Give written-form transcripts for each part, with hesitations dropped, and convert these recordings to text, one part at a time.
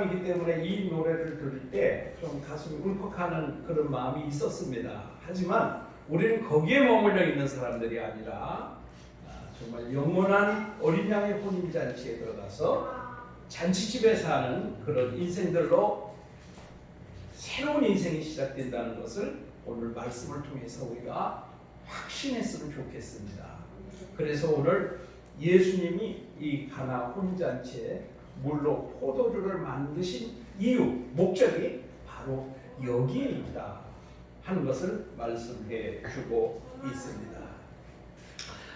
이기 때문에 이 노래를 들을 때 좀 가슴이 울컥하는 그런 마음이 있었습니다. 하지만 우리는 거기에 머물러 있는 사람들이 아니라 정말 영원한 어린 양의 혼인잔치에 들어가서 잔치집에 사는 그런 인생들로 새로운 인생이 시작된다는 것을 오늘 말씀을 통해서 우리가 확신했으면 좋겠습니다. 그래서 오늘 예수님이 이 가나 혼인잔치에 물로 포도주를 만드신 이유, 목적이 바로 여기에 있다 하는 것을 말씀해 주고 있습니다.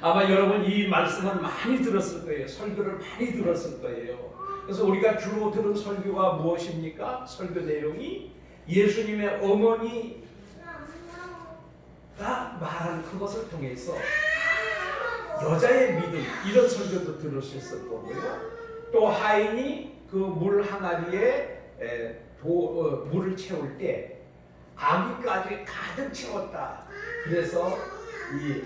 아마 여러분 이 말씀은 많이 들었을 거예요. 설교를 많이 들었을 거예요. 그래서 우리가 주로 들은 설교가 무엇입니까? 설교 내용이 예수님의 어머니가 말한 그것을 통해서 여자의 믿음, 이런 설교도 들으셨을 거고요. 또 하인이 그 물 항아리에 물을 채울 때 아기까지 가득 채웠다. 그래서 이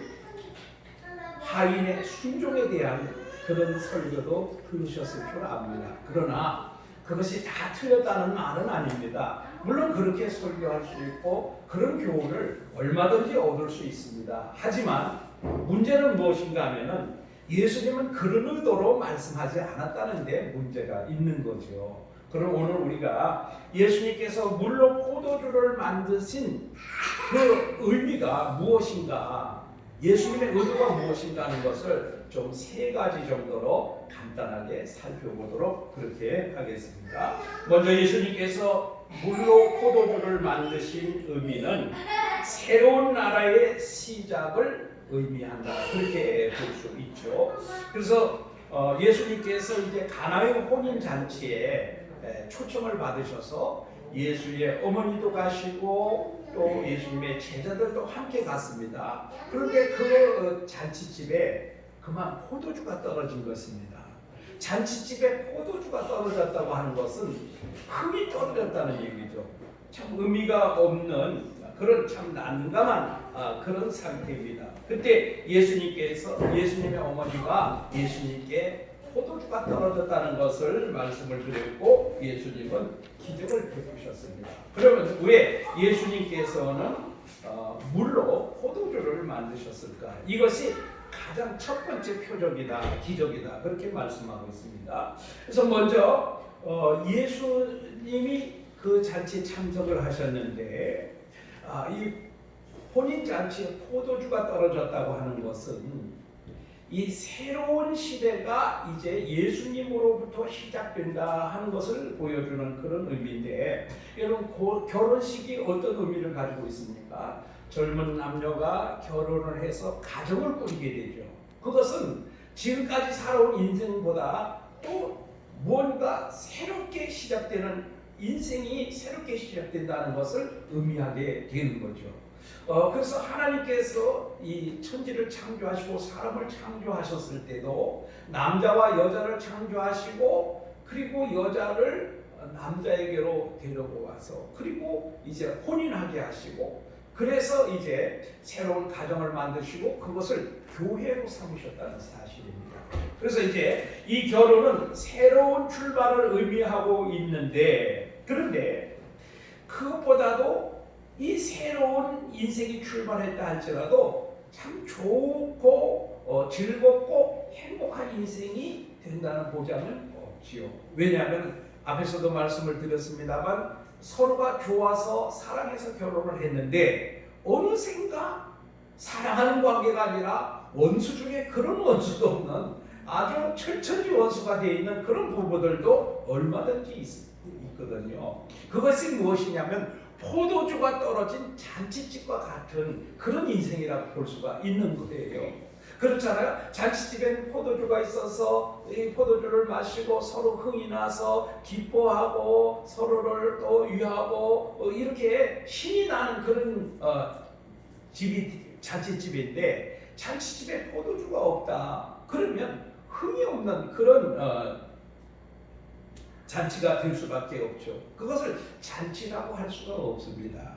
하인의 순종에 대한 그런 설교도 들으셨을 줄 압니다. 그러나 그것이 다 틀렸다는 말은 아닙니다. 물론 그렇게 설교할 수 있고 그런 교훈을 얼마든지 얻을 수 있습니다. 하지만 문제는 무엇인가 하면은 예수님은 그런 의도로 말씀하지 않았다는 데 문제가 있는 거죠. 그럼 오늘 우리가 예수님께서 물로 포도주를 만드신 그 의미가 무엇인가, 예수님의 의도가 무엇인가 하는 것을 좀 세 가지 정도로 간단하게 살펴보도록 그렇게 하겠습니다. 먼저 예수님께서 물로 포도주를 만드신 의미는 새로운 나라의 시작을 의미한다, 그렇게 볼 수 있죠. 그래서 예수님께서 이제 가나의 혼인 잔치에 초청을 받으셔서 예수의 어머니도 가시고 또 예수님의 제자들도 함께 갔습니다. 그런데 그 잔치집에 그만 포도주가 떨어진 것입니다. 잔치집에 포도주가 떨어졌다고 하는 것은 흙이 떨어졌다는 얘기죠. 참 의미가 없는 그런 참 난감한 그런 상태입니다. 그때 예수님의 어머니가 예수님께 포도주가 떨어졌다는 것을 말씀을 드렸고 예수님은 기적을 베푸셨습니다. 그러면 왜 예수님께서는 물로 포도주를 만드셨을까? 이것이 가장 첫 번째 표적이다, 기적이다, 그렇게 말씀하고 있습니다. 그래서 먼저 예수님이 그 잔치에 참석을 하셨는데 이 혼인잔치에 포도주가 떨어졌다고 하는 것은 이 새로운 시대가 이제 예수님으로부터 시작된다 하는 것을 보여주는 그런 의미인데, 여러분 결혼식이 어떤 의미를 가지고 있습니까? 젊은 남녀가 결혼을 해서 가정을 꾸리게 되죠. 그것은 지금까지 살아온 인생보다 또 무언가 새롭게 시작되는, 인생이 새롭게 시작된다는 것을 의미하게 되는 거죠. 그래서 하나님께서 이 천지를 창조하시고 사람을 창조하셨을 때도 남자와 여자를 창조하시고 그리고 여자를 남자에게로 데려고 와서 그리고 이제 혼인하게 하시고 그래서 이제 새로운 가정을 만드시고 그것을 교회로 삼으셨다는 사실입니다. 그래서 이제 이 결혼은 새로운 출발을 의미하고 있는데, 그런데 그것보다도 이 새로운 인생이 출발했다 할지라도 참 좋고 즐겁고 행복한 인생이 된다는 보장은 없지요. 왜냐하면 앞에서도 말씀을 드렸습니다만 서로가 좋아서 사랑해서 결혼을 했는데 어느샌가 사랑하는 관계가 아니라 원수 중에 그런 원수도 없는 아주 철천지 원수가 되어 있는 그런 부부들도 얼마든지 있거든요. 그것이 무엇이냐면 포도주가 떨어진 잔치집과 같은 그런 인생이라고 볼 수가 있는 거예요. 그렇잖아요. 잔치집에는 포도주가 있어서 이 포도주를 마시고 서로 흥이 나서 기뻐하고 서로를 또 위하고 이렇게 신이 나는 그런 집이 잔치집인데, 잔치집에 포도주가 없다 그러면 흥이 없는 그런 잔치가 될 수밖에 없죠. 그것을 잔치라고 할 수가 없습니다.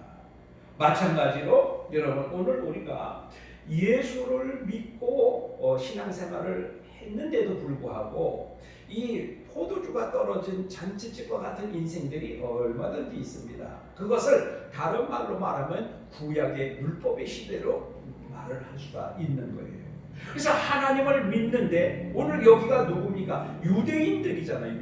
마찬가지로 여러분 오늘 우리가 예수를 믿고 신앙생활을 했는데도 불구하고 이 포도주가 떨어진 잔치집과 같은 인생들이 얼마든지 있습니다. 그것을 다른 말로 말하면 구약의 율법의 시대로 말을 할 수가 있는 거예요. 그래서 하나님을 믿는데 오늘 여기가 누굽니까? 유대인들이잖아요.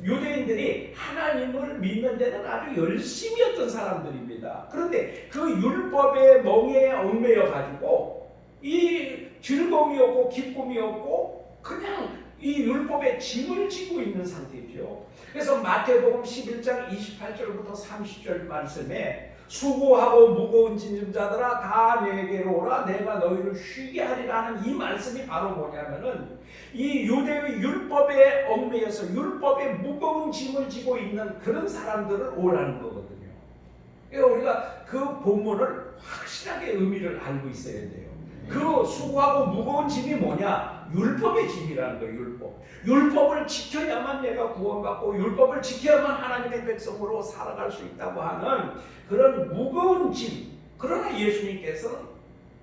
유대인들이 하나님을 믿는 데는 아주 열심히 했던 사람들입니다. 그런데 그 율법의 멍에에 얽매여 가지고 이 즐거움이 없고 기쁨이 없고 그냥 이 율법의 짐을 지고 있는 상태죠. 그래서 마태복음 11장 28절부터 30절 말씀에 수고하고 무거운 짐진 자들아 다 내게로 오라 내가 너희를 쉬게 하리라 하는 이 말씀이 바로 뭐냐면은 이 유대의 율법에 얽매여서 율법의 무거운 짐을 지고 있는 그런 사람들을 오라는 거거든요. 그러니까 우리가 그 본문을 확실하게 의미를 알고 있어야 돼요. 그 수고하고 무거운 짐이 뭐냐? 율법의 짐이라는 거예요. 율법을 지켜야만 내가 구원받고 율법을 지켜야만 하나님의 백성으로 살아갈 수 있다고 하는 그런 무거운 짐. 그러나 예수님께서는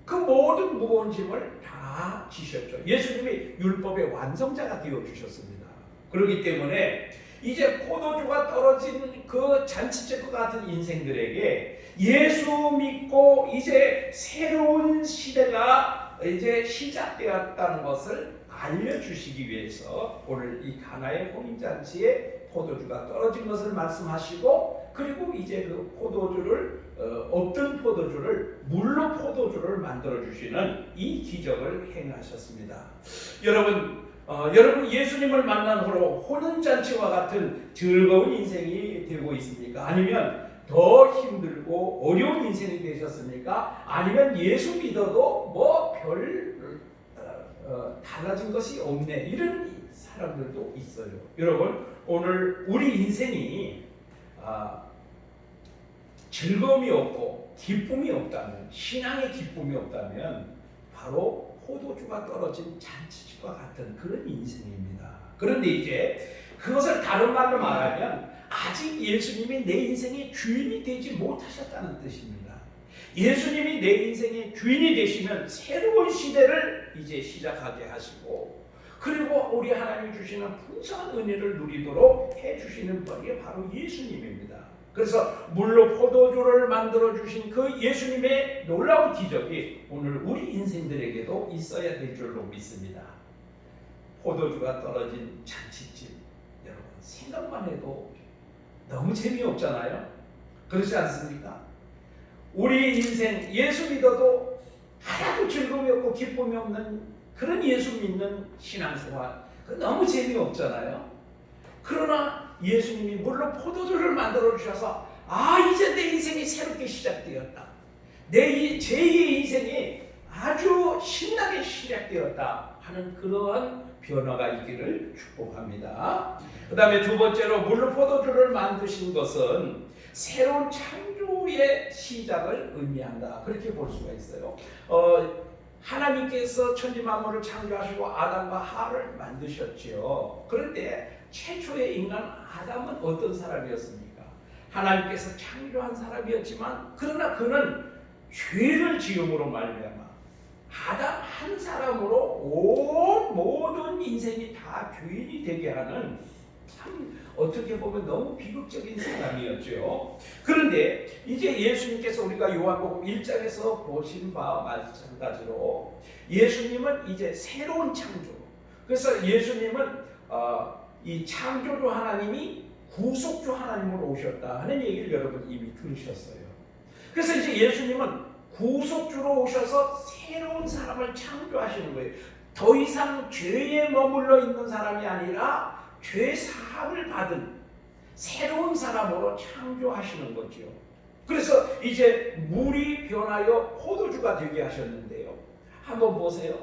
그 모든 무거운 짐을 다 지셨죠. 예수님이 율법의 완성자가 되어주셨습니다. 그렇기 때문에 이제 포도주가 떨어진 그 잔치집과 같은 인생들에게 예수 믿고 이제 새로운 시대가 이제 시작되었다는 것을 알려주시기 위해서 오늘 이 가나의 혼인잔치에 포도주가 떨어진 것을 말씀하시고 그리고 이제 그 포도주를 없던 포도주를 물로 포도주를 만들어 주시는 이 기적을 행하셨습니다. 여러분 예수님을 만난 후로 혼인잔치와 같은 즐거운 인생이 되고 있습니까? 아니면 더 힘들고 어려운 인생이 되셨습니까? 아니면 예수 믿어도 뭐 별 달라진 것이 없네 이런 사람들도 있어요. 여러분 오늘 우리 인생이 즐거움이 없고 기쁨이 없다면 신앙의 기쁨이 없다면 바로 포도주가 떨어진 잔치집과 같은 그런 인생입니다. 그런데 이제 그것을 다른 말로 말하면 아직 예수님이 내 인생의 주인이 되지 못하셨다는 뜻입니다. 예수님이 내 인생의 주인이 되시면 새로운 시대를 이제 시작하게 하시고 그리고 우리 하나님이 주시는 풍성한 은혜를 누리도록 해주시는 분이 바로 예수님입니다. 그래서 물로 포도주를 만들어 주신 그 예수님의 놀라운 기적이 오늘 우리 인생들에게도 있어야 될 줄로 믿습니다. 포도주가 떨어진 잔치집 여러분 생각만 해도 너무 재미없잖아요. 그렇지 않습니까? 우리 인생 예수 믿어도 하나도 즐거움이 없고 기쁨이 없는 그런 예수 믿는 신앙생활 너무 재미없잖아요. 그러나 예수님이 물로 포도주를 만들어 주셔서 이제 내 인생이 새롭게 시작되었다. 제 2의 인생이 아주 신나게 시작되었다 하는 그러한 변화가 있기를 축복합니다. 그 다음에 두 번째로 물로 포도주를 만드신 것은 새로운 창조의 시작을 의미한다. 그렇게 볼 수가 있어요. 하나님께서 천지만물을 창조하시고 아담과 하와를 만드셨지요. 그런데 최초의 인간 아담은 어떤 사람이었습니까? 하나님께서 창조한 사람이었지만 그러나 그는 죄를 지음으로 말미암아 아담 한 사람으로 온 모든 인생이 다 죄인이 되게 하는 참 어떻게 보면 너무 비극적인 사람이었죠. 그런데 이제 예수님께서 우리가 요한복음 1장에서 보신 바와 마찬가지로 예수님은 이제 새로운 창조. 그래서 예수님은 이 창조주 하나님이 구속주 하나님으로 오셨다 하는 얘기를 여러분 이미 들으셨어요. 그래서 이제 예수님은 구속주로 오셔서 새로운 사람을 창조하시는 거예요. 더 이상 죄에 머물러 있는 사람이 아니라 죄 사함을 받은 새로운 사람으로 창조하시는 거죠. 그래서 이제 물이 변하여 포도주가 되게 하셨는데요. 한번 보세요.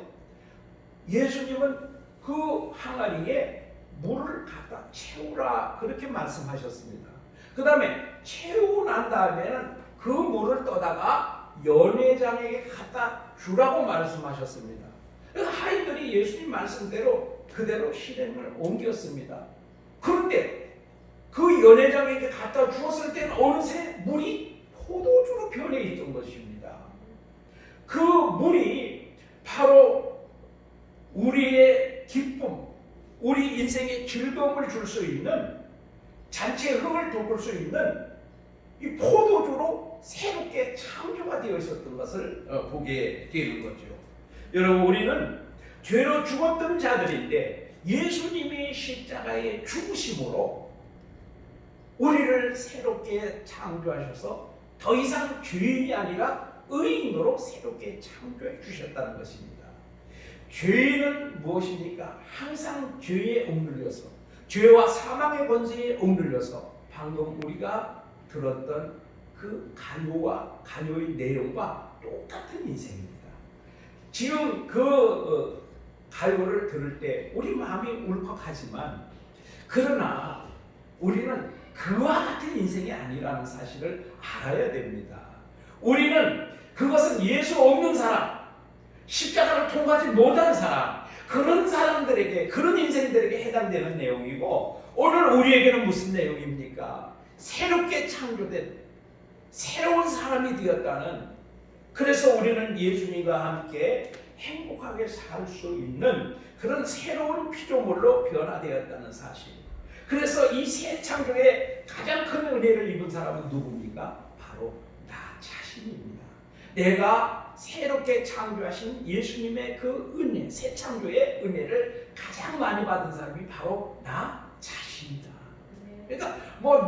예수님은 그 항아리에 물을 갖다 채우라 그렇게 말씀하셨습니다. 그 다음에 채우고 난 다음에는 그 물을 떠다가 연회장에게 갖다 주라고 말씀하셨습니다. 하인들이 예수님 말씀대로 그대로 실행을 옮겼습니다. 그런데 그 연회장에게 갖다 주었을 때는 어느새 물이 포도주로 변해 있던 것입니다. 그 물이 바로 우리의 기쁨, 우리 인생에 즐거움을 줄 수 있는, 잔치의 흥을 돋굴 수 있는 이 포도주로 새롭게 창조가 되어 있었던 것을 보게 되는 거죠. 여러분, 우리는 죄로 죽었던 자들인데 예수님이 십자가의 죽으심으로 우리를 새롭게 창조하셔서 더 이상 죄인이 아니라 의인으로 새롭게 창조해 주셨다는 것입니다. 죄인은 무엇입니까? 항상 죄에 억눌려서, 죄와 사망의 권세에 억눌려서 방금 우리가 들었던 그 간요의 내용과 똑같은 인생입니다. 지금 그 가요를 들을 때 우리 마음이 울컥하지만, 그러나 우리는 그와 같은 인생이 아니라는 사실을 알아야 됩니다. 우리는 그것은 예수 없는 사람, 십자가를 통과하지 못한 사람, 그런 사람들에게, 그런 인생들에게 해당되는 내용이고, 오늘 우리에게는 무슨 내용입니까? 새롭게 창조된 새로운 사람이 되었다는, 그래서 우리는 예수님과 함께 행복하게 살 수 있는 그런 새로운 피조물로 변화되었다는 사실. 그래서 이 새 창조의 가장 큰 은혜를 입은 사람은 누굽니까? 바로 나 자신입니다. 내가 새롭게 창조하신 예수님의 그 은혜, 새 창조의 은혜를 가장 많이 받은 사람이 바로 나 자신이다. 그러니까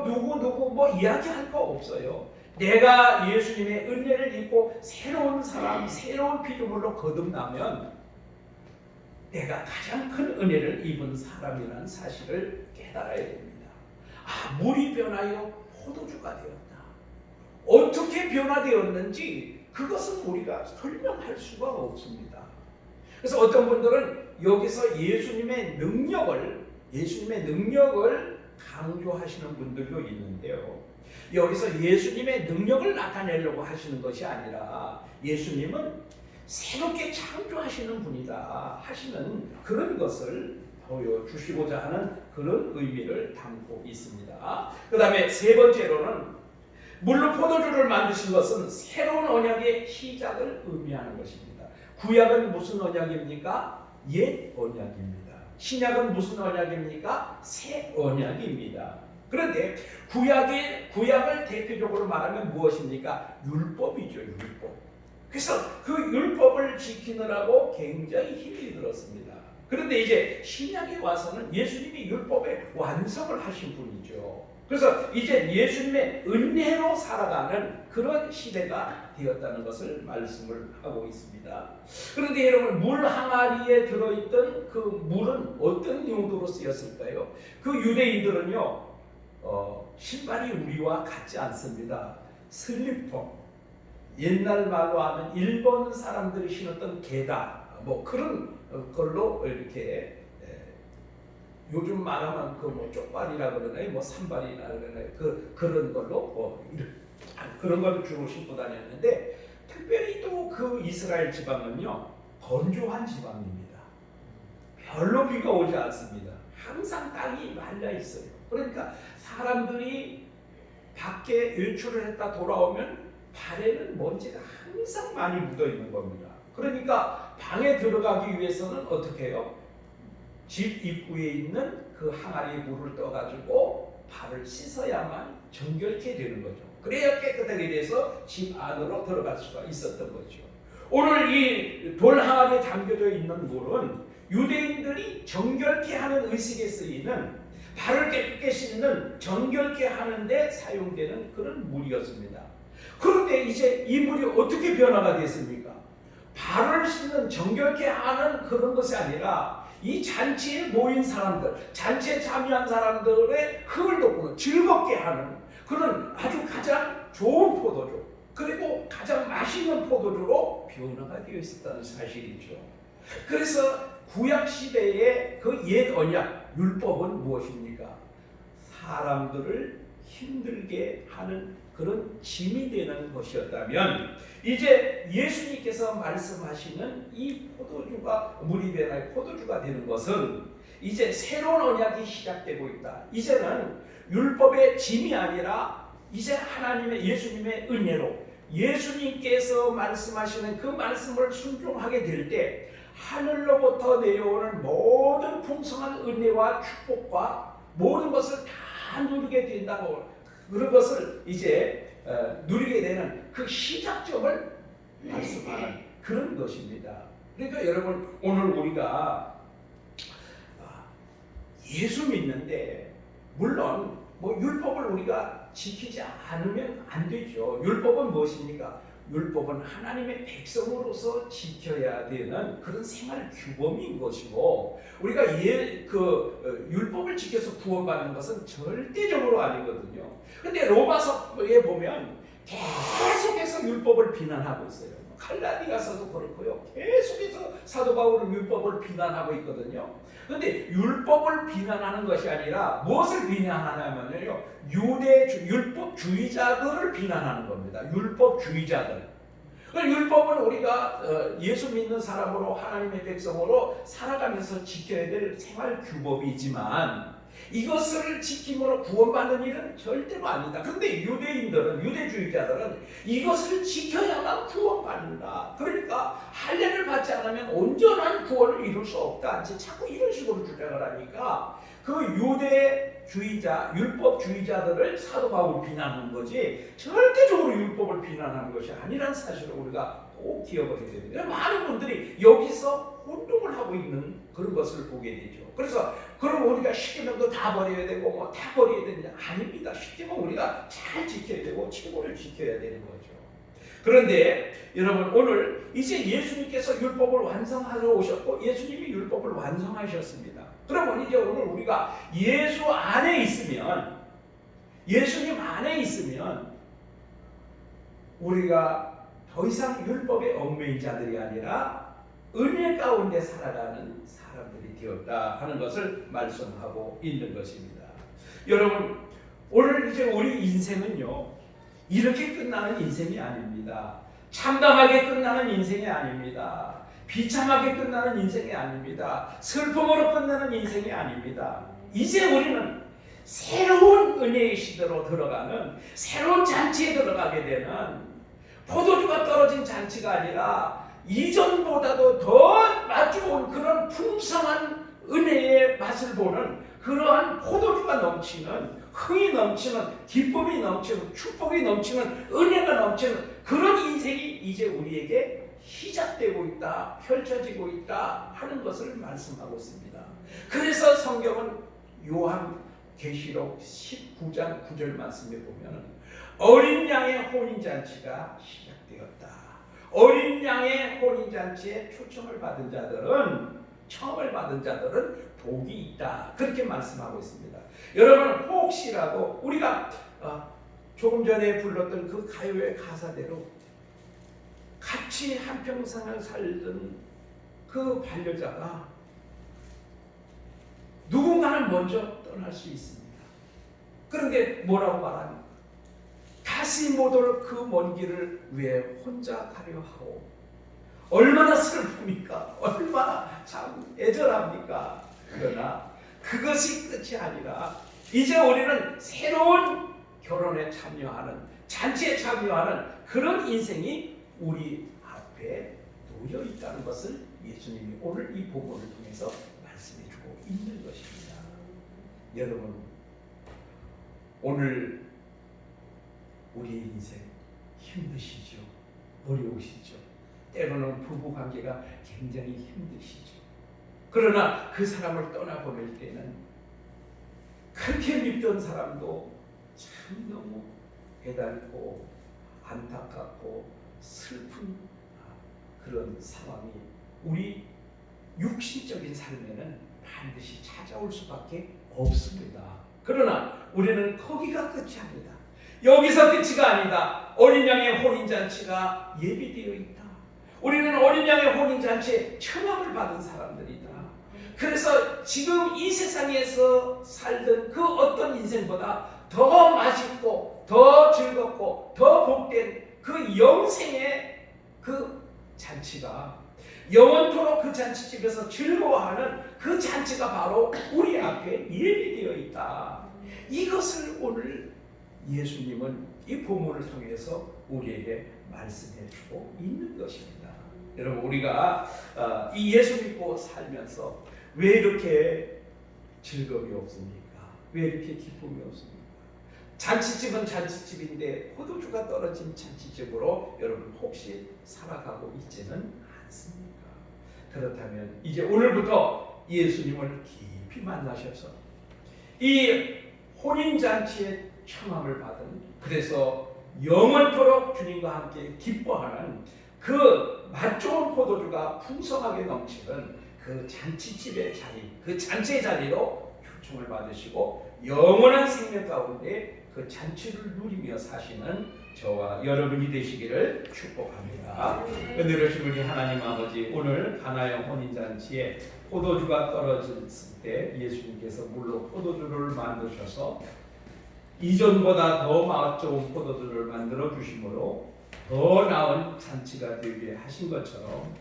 누구 이야기할 거 없어요. 내가 예수님의 은혜를 입고 새로운 사람, 새로운 피조물로 거듭나면 내가 가장 큰 은혜를 입은 사람이라는 사실을 깨달아야 됩니다. 물이 변하여 포도주가 되었다. 어떻게 변화되었는지 그것은 우리가 설명할 수가 없습니다. 그래서 어떤 분들은 여기서 예수님의 능력을 강조하시는 분들도 있는데요. 여기서 예수님의 능력을 나타내려고 하시는 것이 아니라 예수님은 새롭게 창조하시는 분이다 하시는 그런 것을 보여주시고자 하는 그런 의미를 담고 있습니다. 그 다음에 세 번째로는 물로 포도주를 만드신 것은 새로운 언약의 시작을 의미하는 것입니다. 구약은 무슨 언약입니까? 옛 언약입니다. 신약은 무슨 언약입니까? 새 언약입니다. 그런데 구약을 대표적으로 말하면 무엇입니까? 율법이죠, 율법. 그래서 그 율법을 지키느라고 굉장히 힘이 들었습니다. 그런데 이제 신약에 와서는 예수님이 율법의 완성을 하신 분이죠. 그래서 이제 예수님의 은혜로 살아가는 그런 시대가 되었다는 것을 말씀을 하고 있습니다. 그런데 여러분, 물 항아리에 들어있던 그 물은 어떤 용도로 쓰였을까요? 그 유대인들은요, 신발이 우리와 같지 않습니다. 슬리퍼, 옛날 말로 하면 일본 사람들이 신었던 게다, 그런 걸로 이렇게, 요즘 말하면 쪽발이라 그러나요? 산발이라 그러나요? 그런 걸로 그런 걸 주로 신고 다녔는데, 특별히 또 그 이스라엘 지방은요, 건조한 지방입니다. 별로 비가 오지 않습니다. 항상 땅이 말라 있어요. 그러니까 사람들이 밖에 외출을 했다 돌아오면 발에는 먼지가 항상 많이 묻어 있는 겁니다. 그러니까 방에 들어가기 위해서는 어떻게 해요? 집 입구에 있는 그 항아리에 물을 떠가지고 발을 씻어야만 정결케 되는 거죠. 그래야 깨끗하게 돼서 집 안으로 들어갈 수가 있었던 거죠. 오늘 이 돌 항아리에 담겨져 있는 물은 유대인들이 정결케 하는 의식에 쓰이는, 발을 깨끗게 씻는, 정결케 하는데 사용되는 그런 물이었습니다. 그런데 이제 이 물이 어떻게 변화가 됐습니까? 발을 씻는, 정결케 하는 그런 것이 아니라 이 잔치에 모인 사람들, 잔치에 참여한 사람들의 흥을 돋구는, 즐겁게 하는 그런 아주 가장 좋은 포도주, 그리고 가장 맛있는 포도주로 변화가 되어 있었다는 사실이죠. 그래서 구약 시대의 그 옛 언약, 율법은 무엇입니까? 사람들을 힘들게 하는 그런 짐이 되는 것이었다면, 이제 예수님께서 말씀하시는 이 포도주가, 물이 변하여 포도주가 되는 것은 이제 새로운 언약이 시작되고 있다. 이제는 율법의 짐이 아니라 이제 하나님의, 예수님의 은혜로 예수님께서 말씀하시는 그 말씀을 순종하게 될 때 하늘로부터 내려오는 모든 풍성한 은혜와 축복과 모든 것을 다 누리게 된다고, 그런 것을 이제 누리게 되는 그 시작점을 말씀하는 그런 것입니다. 그러니까 여러분, 오늘 우리가 예수 믿는데 물론 뭐 율법을 우리가 지키지 않으면 안 되죠. 율법은 무엇입니까? 율법은 하나님의 백성으로서 지켜야 되는 그런 생활 규범인 것이고, 우리가 율법을 지켜서 구원받는 것은 절대적으로 아니거든요. 근데 로마서에 보면 계속해서 율법을 비난하고 있어요. 갈라디아서도 그렇고요. 계속해서 사도 바울은 율법을 비난하고 있거든요. 그런데 율법을 비난하는 것이 아니라 무엇을 비난하냐면요, 율법주의자들을 비난하는 겁니다. 율법주의자들. 율법은 우리가 예수 믿는 사람으로, 하나님의 백성으로 살아가면서 지켜야 될 생활 규범이지만 이것을 지킴으로 구원받는 일은 절대로 아니다. 그런데 유대주의자들은 이것을 지켜야만 구원받는다. 그러니까 할례를 받지 않으면 온전한 구원을 이룰 수 없다. 자꾸 이런 식으로 주장을 하니까 그 율법주의자들을 사도 바울이 비난하는 거지 절대적으로 율법을 비난하는 것이 아니라는 사실을 우리가 꼭 기억을 해야 됩니다. 많은 분들이 여기서 혼동을 하고 있는 그런 것을 보게 되죠. 그래서 그럼 우리가 십계명도 다 버려야 되고 뭐 다 버려야 되느냐? 아닙니다. 십계명 우리가 잘 지켜야 되고 최고를 지켜야 되는 거죠. 그런데 여러분, 오늘 이제 예수님께서 율법을 완성하러 오셨고 예수님이 율법을 완성하셨습니다. 그러면 이제 오늘 우리가 예수 안에 있으면, 예수님 안에 있으면 우리가 더 이상 율법의 얽매인 자들이 아니라 은혜 가운데 살아가는 사람들이 되었다 하는 것을 말씀하고 있는 것입니다. 여러분, 오늘 이제 우리 인생은요, 이렇게 끝나는 인생이 아닙니다. 참담하게 끝나는 인생이 아닙니다. 비참하게 끝나는 인생이 아닙니다. 슬픔으로 끝나는 인생이 아닙니다. 이제 우리는 새로운 은혜의 시대로 들어가는, 새로운 잔치에 들어가게 되는, 포도주가 떨어진 잔치가 아니라 이전보다도 더 맛좋은 그런 풍성한 은혜의 맛을 보는 그러한 포도주가 넘치는, 흥이 넘치는, 기쁨이 넘치는, 축복이 넘치는, 은혜가 넘치는 그런 인생이 이제 우리에게 시작되고 있다, 펼쳐지고 있다 하는 것을 말씀하고 있습니다. 그래서 성경은 요한계시록 19장 9절 말씀에 보면 어린 양의 혼인잔치가 시작되었다. 어린 양의 혼인잔치에 초청을 받은 자들은, 청을 받은 자들은 복이 있다, 그렇게 말씀하고 있습니다. 여러분, 혹시라도 우리가 조금 전에 불렀던 그 가요의 가사대로 같이 한평생을 살던 그 반려자가 누군가는 먼저 떠날 수 있습니다. 그런데 뭐라고 말합니까? 다시 못 올 그 먼 길을 왜 혼자 가려 하오? 얼마나 슬픕니까? 얼마나 참 애절합니까? 그러나 그것이 끝이 아니라 이제 우리는 새로운 결혼에 참여하는, 잔치에 참여하는 그런 인생이 우리 앞에 놓여 있다는 것을 예수님이 오늘 이 복음을 통해서 말씀해 주고 있는 것입니다. 여러분, 오늘 우리의 인생 힘드시죠? 어려우시죠? 때로는 부부관계가 굉장히 힘드시죠? 그러나 그 사람을 떠나보낼 때는 그렇게 믿던 사람도 참 너무 배달고 안타깝고 슬픈 그런 상황이 우리 육신적인 삶에는 반드시 찾아올 수밖에 없습니다. 그러나 우리는 거기가 끝이 아니다. 여기서 끝이가 아니다. 어린 양의 혼인잔치가 예비되어 있다. 우리는 어린 양의 혼인잔치에 청함을 받은 사람들이다. 그래서 지금 이 세상에서 살던 그 어떤 인생보다 더 맛있고 더 즐겁고 더 복된 그 영생의 그 잔치가, 영원토록 그 잔치집에서 즐거워하는 그 잔치가 바로 우리 앞에 예비되어 있다. 이것을 오늘 예수님은 이 본문을 통해서 우리에게 말씀해 주고 있는 것입니다. 여러분 우리가 이 예수 믿고 살면서 왜 이렇게 즐거움이 없습니까? 왜 이렇게 기쁨이 없습니까? 잔치집은 잔치집인데 포도주가 떨어진 잔치집으로 여러분 혹시 살아가고 있지는 않습니까? 그렇다면 이제 오늘부터 예수님을 깊이 만나셔서 이 혼인잔치의 청함을 받은, 그래서 영원토록 주님과 함께 기뻐하는 그 맛 좋은 포도주가 풍성하게 넘치는 그 잔치집의 자리, 그 잔치의 자리로 초청을 받으시고 영원한 생명 가운데 그 잔치를 누리며 사시는 저와 여러분이 되시기를 축복합니다. 은혜로우신 우리 하나님 아버지, 오늘 가나의 혼인잔치에 포도주가 떨어졌을 때 예수님께서 물로 포도주를 만드셔서 이전보다 더 맛 좋은 포도주를 만들어 주심으로 더 나은 잔치가 되게 하신 것처럼,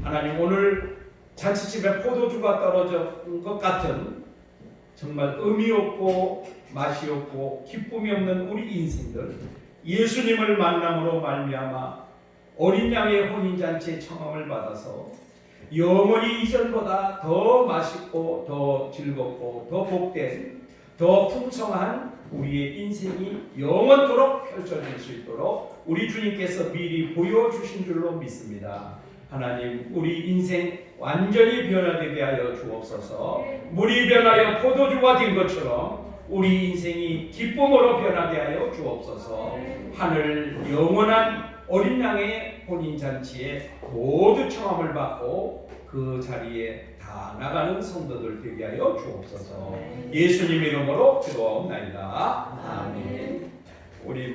하나님 오늘 잔치집에 포도주가 떨어진 것 같은 정말 의미 없고 맛이 없고 기쁨이 없는 우리 인생들, 예수님을 만남으로 말미암아 어린 양의 혼인잔치의 청함을 받아서 영원히 이전보다 더 맛있고 더 즐겁고 더 복된 더 풍성한 우리의 인생이 영원토록 펼쳐질 수 있도록 우리 주님께서 미리 보여주신 줄로 믿습니다. 하나님 우리 인생 완전히 변화되게 하여 주옵소서. 물이 변하여 포도주가 된 것처럼 우리 인생이 기쁨으로 변하게 하여 주옵소서. 하늘 영원한 어린 양의 혼인잔치에 모두 청함을 받고 그 자리에 다 나가는 성도들 되게 하여 주옵소서. 예수님 이름으로 기도하옵나이다. 아멘. 우리